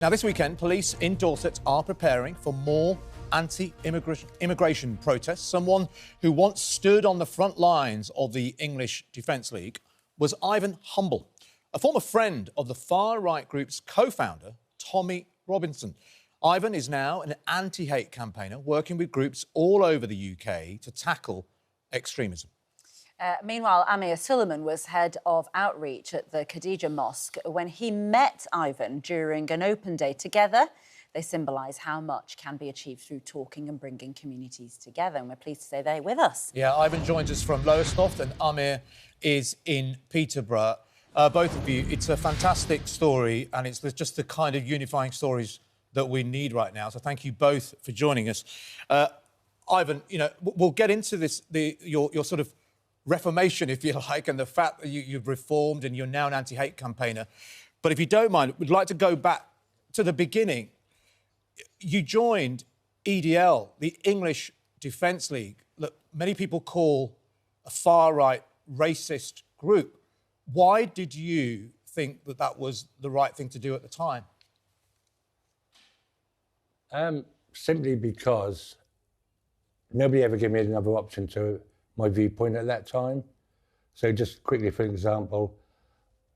Now, this weekend, police in Dorset are preparing for more anti-immigration protests. Someone who once stood on the front lines of the English Defence League was Ivan Humble, a former friend of the far-right group's co-founder, Tommy Robinson. Ivan is now an anti-hate campaigner working with groups all over the UK to tackle extremism. Meanwhile, Amir Suleman was head of outreach at the Khadijah Mosque when he met Ivan during an open day. Together, they symbolise how much can be achieved through talking and bringing communities together. And we're pleased to say they're with us. Yeah, Ivan joins us from Lowestoft and Amir is in Peterborough. Both of you, it's a fantastic story and it's just the kind of unifying stories that we need right now. So thank you both for joining us. Ivan, you know, we'll get into this, your sort of reformation, if you like, and the fact that you've reformed and you're now an anti-hate campaigner. But if you don't mind, we'd like to go back to the beginning. You joined EDL, the English Defence League, that many people call a far-right racist group. Why did you think that that was the right thing to do at the time? Simply because nobody ever gave me another option to my viewpoint at that time. So just quickly, for example,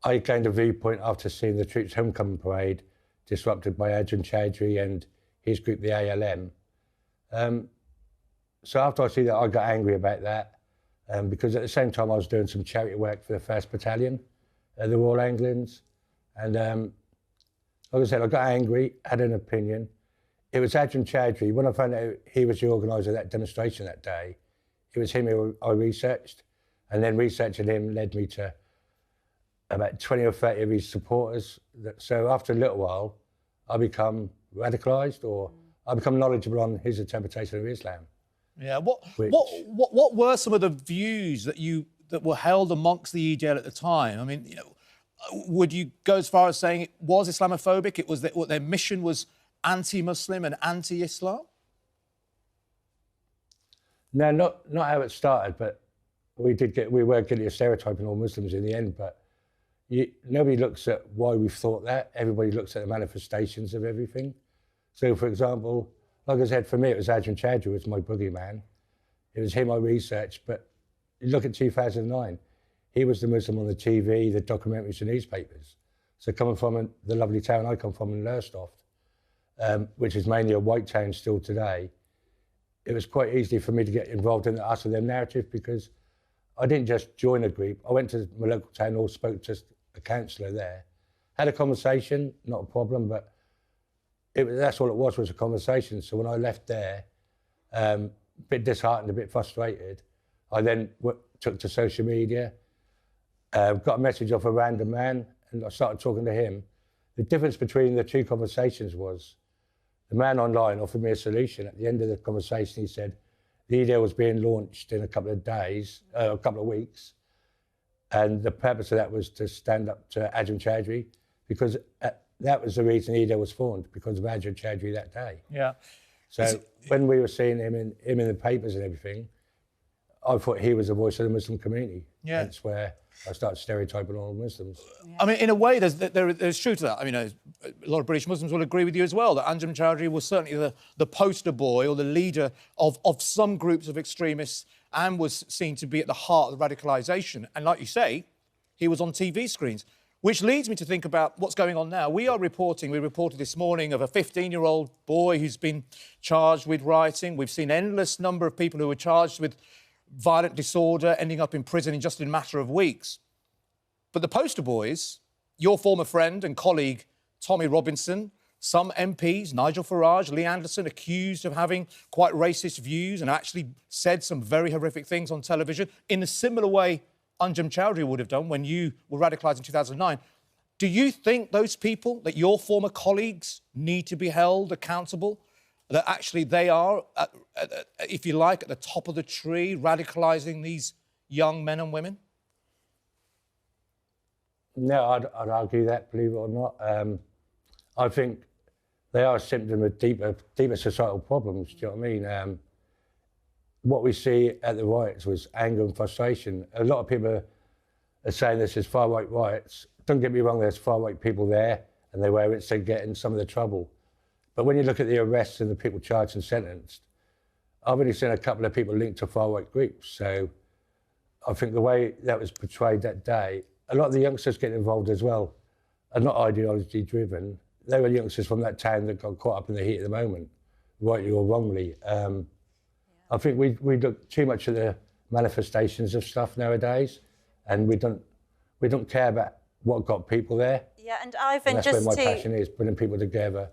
I gained a viewpoint after seeing the troops' homecoming parade disrupted by Adil Ranvir and his group, the ALM. So after I see that, I got angry about that because at the same time I was doing some charity work for the 1st Battalion, the Royal Anglians. And like I said, I got angry, had an opinion. It was Adil Ranvir. When I found out he was the organiser of that demonstration that day, it was him who I researched, and then researching him led me to about 20 or 30 of his supporters. So after a little while, I become radicalised, or I become knowledgeable on his interpretation of Islam. Yeah. What were some of the views that were held amongst the EDL at the time? I mean, you know, would you go as far as saying it was Islamophobic? It was that their mission was anti-Muslim and anti-Islam? No, not how it started, but we were guilty of stereotyping all Muslims in the end, but nobody looks at why we've thought that. Everybody looks at the manifestations of everything. So, for example, like I said, for me, it was Adil Ranvir was my boogeyman. It was him I researched, but you look at 2009, he was the Muslim on the TV, the documentaries, the newspapers. So coming from the lovely town I come from in Lowestoft, which is mainly a white town still today, it was quite easy for me to get involved in the us and them narrative because I didn't just join a group. I went to my local town hall, spoke to a councillor there, had a conversation, not a problem, but that's all it was a conversation. So when I left there, a bit disheartened, a bit frustrated, I then took to social media, got a message off a random man, and I started talking to him. The difference between the two conversations was the man online offered me a solution. At the end of the conversation, he said the EDL was being launched in a couple of weeks, and the purpose of that was to stand up to Adil Ranvir because that was the reason EDL was formed, because of Adil Ranvir that day. Yeah. So when we were seeing him in the papers and everything, I thought he was the voice of the Muslim community. Yeah. That's where I started stereotyping all Muslims. Yeah. I mean, in a way, there's truth to that. I mean, a lot of British Muslims will agree with you as well, that Adil Ranvir was certainly the poster boy or the leader of some groups of extremists and was seen to be at the heart of the radicalisation. And like you say, he was on TV screens, which leads me to think about what's going on now. We reported this morning of a 15-year-old boy who's been charged with rioting. We've seen endless number of people who were charged with violent disorder ending up in prison in just a matter of weeks. But the poster boys, your former friend and colleague Tommy Robinson, some MPs, Nigel Farage, Lee Anderson, accused of having quite racist views and actually said some very horrific things on television in a similar way Anjem Choudary would have done when you were radicalised in 2009. Do you think those people, that your former colleagues, need to be held accountable? That actually they are, if you like, at the top of the tree, radicalising these young men and women? No, I'd argue that, believe it or not. I think they are a symptom of deeper societal problems, do you know what I mean? What we see at the riots was anger and frustration. A lot of people are saying this is far-right riots. Don't get me wrong, there's far-right people there, and they were to get in some of the trouble. But when you look at the arrests and the people charged and sentenced, I've only seen a couple of people linked to far-right groups. So I think the way that was portrayed that day, a lot of the youngsters getting involved as well are not ideology-driven. They were youngsters from that town that got caught up in the heat of the moment, rightly or wrongly. I think we look too much at the manifestations of stuff nowadays, and we don't care about what got people there. Yeah, and Ivan, and that's where my passion is, putting people together.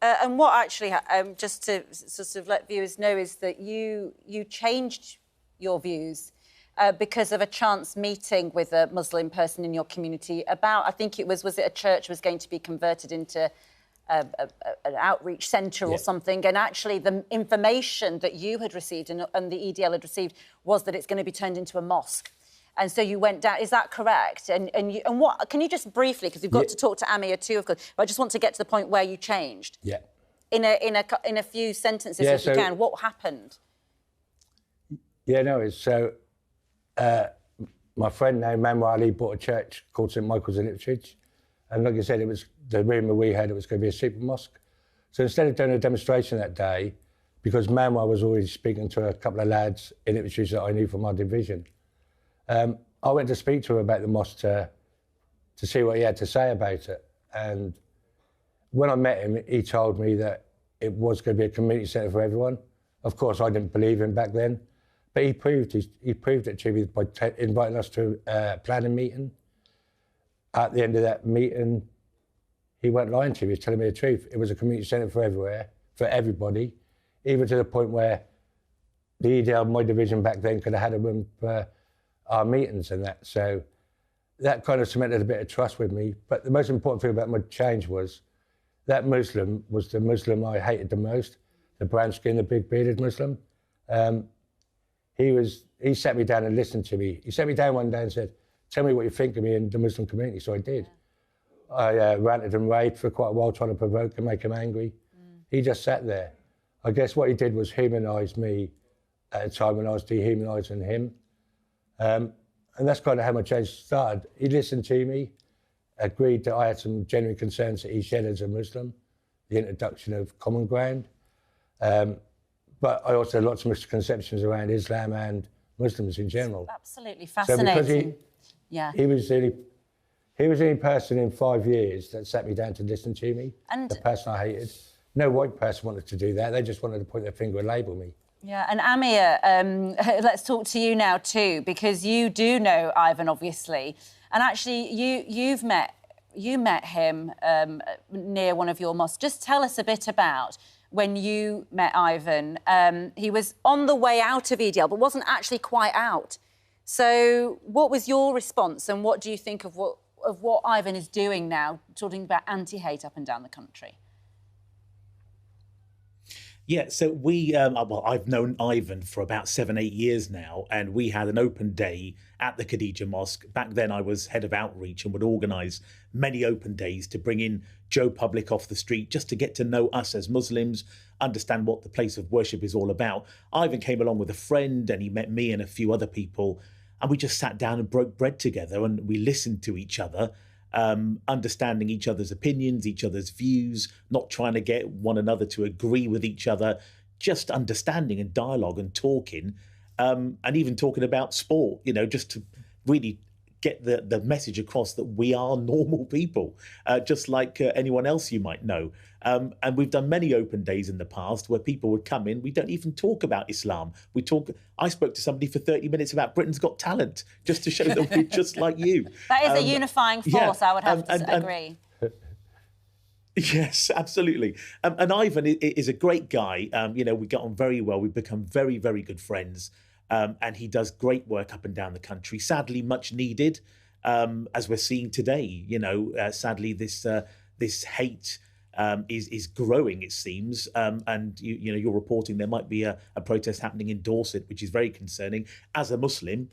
And what actually, just to sort of let viewers know, is that you changed your views because of a chance meeting with a Muslim person in your community about, I think it was it a church was going to be converted into an outreach centre or something, and actually the information that you had received and the EDL had received was that it's going to be turned into a mosque. And so you went down. Is that correct? And what can you just briefly, because we've got to talk to Amir too, of course. But I just want to get to the point where you changed. Yeah. In a few sentences, if you can, what happened? Yeah, no, it's so. My friend named Madeley bought a church called St Michael's in Ipswich, and like I said, it was the rumour we had it was going to be a super mosque. So instead of doing a demonstration that day, because Manuel was already speaking to a couple of lads in Ipswich that I knew from our division. I went to speak to him about the mosque to see what he had to say about it. And when I met him, he told me that it was going to be a community centre for everyone. Of course, I didn't believe him back then, but he proved it to me by inviting us to a planning meeting. At the end of that meeting, he weren't lying to me, he was telling me the truth. It was a community centre for everybody, even to the point where the EDL, my division back then, could have had a room for our meetings and that. So that kind of cemented a bit of trust with me. But the most important thing about my change was that Muslim was the Muslim I hated the most, the brown skin, the big bearded Muslim. He sat me down and listened to me. He sat me down one day and said, "Tell me what you think of me in the Muslim community." So I did. I ranted and raved for quite a while, trying to provoke and make him angry. He just sat there. I guess what he did was humanise me at a time when I was dehumanising him. And that's kind of how my change started. He listened to me, agreed that I had some genuine concerns that he shared as a Muslim, the introduction of common ground. But I also had lots of misconceptions around Islam and Muslims in general. Absolutely fascinating. He was the only person in 5 years that sat me down to listen to me, and the person I hated. No white person wanted to do that. They just wanted to point their finger and label me. Yeah, and Amir, let's talk to you now too, because you do know Ivan, obviously, and actually you met him near one of your mosques. Just tell us a bit about when you met Ivan. He was on the way out of EDL, but wasn't actually quite out. So, what was your response, and what do you think of what Ivan is doing now, talking about anti-hate up and down the country? Yeah, so I've known Ivan for about 7-8 years now, and we had an open day at the Khadijah Mosque. Back then I was head of outreach and would organise many open days to bring in Joe Public off the street just to get to know us as Muslims, understand what the place of worship is all about. Ivan came along with a friend and he met me and a few other people, and we just sat down and broke bread together and we listened to each other. Understanding each other's opinions, each other's views, not trying to get one another to agree with each other, just understanding and dialogue and talking, and even talking about sport, just to really get the message across that we are normal people, just like anyone else you might know. And we've done many open days in the past where people would come in. We don't even talk about Islam. I spoke to somebody for 30 minutes about Britain's Got Talent, just to show that we're just like you. That is a unifying force, I would have to agree. Yes, absolutely. And Ivan is a great guy. We get on very well. We've become very, very good friends. And he does great work up and down the country. Sadly, much needed, as we're seeing today. Sadly, this hate is growing, it seems. And you're reporting there might be a protest happening in Dorset, which is very concerning. As a Muslim,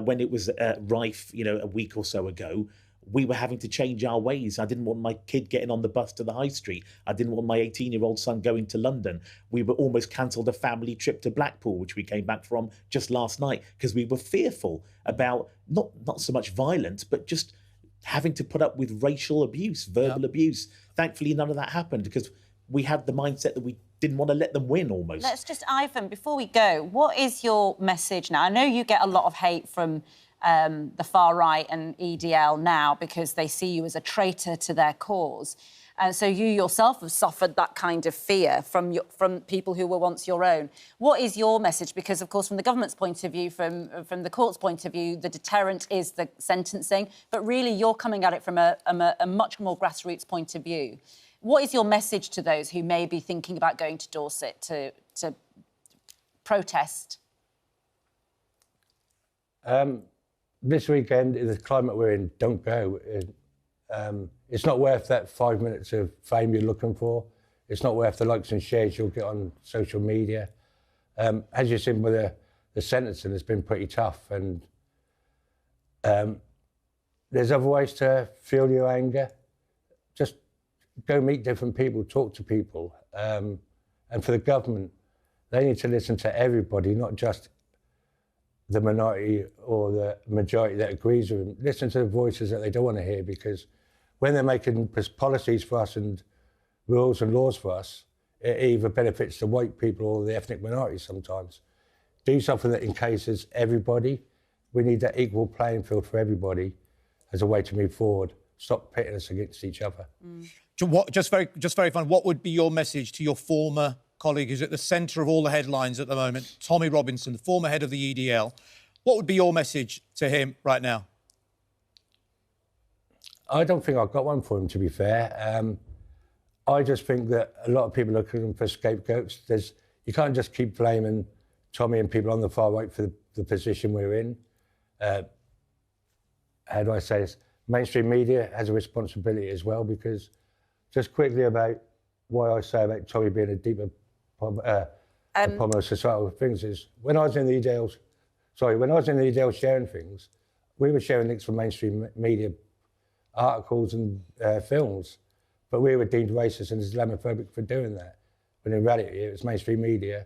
when it was rife, a week or so ago, we were having to change our ways. I didn't want my kid getting on the bus to the high street. I didn't want my 18-year-old son going to London. We were almost cancelled a family trip to Blackpool, which we came back from just last night, because we were fearful about not so much violence, but just having to put up with racial abuse, verbal abuse. Thankfully, none of that happened because we had the mindset that we didn't want to let them win almost. Let's just, Ivan, before we go, what is your message now? I know you get a lot of hate from the far right and EDL now because they see you as a traitor to their cause. And so you yourself have suffered that kind of fear from people who were once your own. What is your message? Because, of course, from the government's point of view, from the court's point of view, the deterrent is the sentencing. But really, you're coming at it from a much more grassroots point of view. What is your message to those who may be thinking about going to Dorset to protest? This weekend, in the climate we're in, don't go. It's not worth that 5 minutes of fame you're looking for. It's not worth the likes and shares you'll get on social media. As you've seen with the sentencing, it's been pretty tough. And there's other ways to feel your anger. Just go meet different people, talk to people. And for the government, they need to listen to everybody, not just the minority or the majority that agrees with them. Listen to the voices that they don't want to hear, because when they're making policies for us and rules and laws for us, it either benefits the white people or the ethnic minorities sometimes. Do something that encases everybody. We need that equal playing field for everybody as a way to move forward. Stop pitting us against each other. Just very fun. What would be your message to your former colleague who's at the centre of all the headlines at the moment, Tommy Robinson, the former head of the EDL? What would be your message to him right now? I don't think I've got one for him, to be fair. I just think that a lot of people are looking for scapegoats. You can't just keep blaming Tommy and people on the far right for the position we're in. How do I say this? Mainstream media has a responsibility as well, because just quickly about why I say about Tommy being a deeper problem of societal things is when I was in the EDL sharing things, we were sharing links from mainstream media articles and films, but we were deemed racist and Islamophobic for doing that. When in reality, it was mainstream media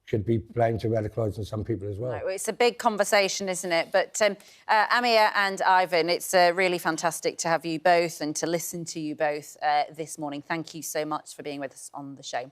could be blamed to radicalising some people as well. Right, well, it's a big conversation, isn't it? But Amir and Ivan, it's really fantastic to have you both and to listen to you both this morning. Thank you so much for being with us on the show.